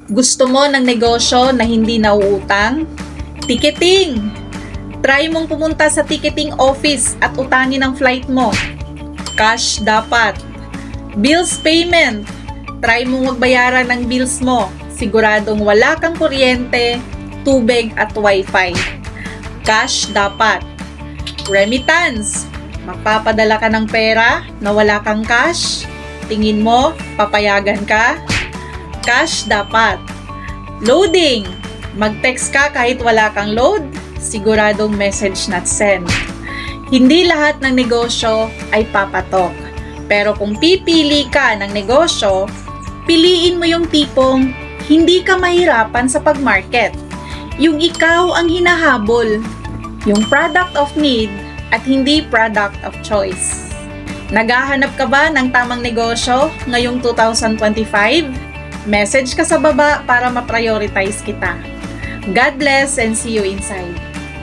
Gusto mo ng negosyo na hindi nauutang? Ticketing! Try mong pumunta sa ticketing office at utangin ang flight mo. Cash dapat. Bills payment. Try mong magbayaran ng bills mo. Siguradong wala kang kuryente, tubig at wifi. Cash dapat. Remittance. Magpapadala ka ng pera na wala kang cash. Tingin mo, papayagan ka? Cash dapat. Loading. Mag-text ka kahit wala kang load. Siguradong message not sent. Hindi lahat ng negosyo ay papatok. Pero kung pipili ka ng negosyo, piliin mo yung tipong hindi ka mahirapan sa pag-market. Yung ikaw ang hinahabol. Yung product of need at hindi product of choice. Naghahanap ka ba ng tamang negosyo ngayong 2025? Message ka sa baba para ma-prioritize kita. God bless and see you inside.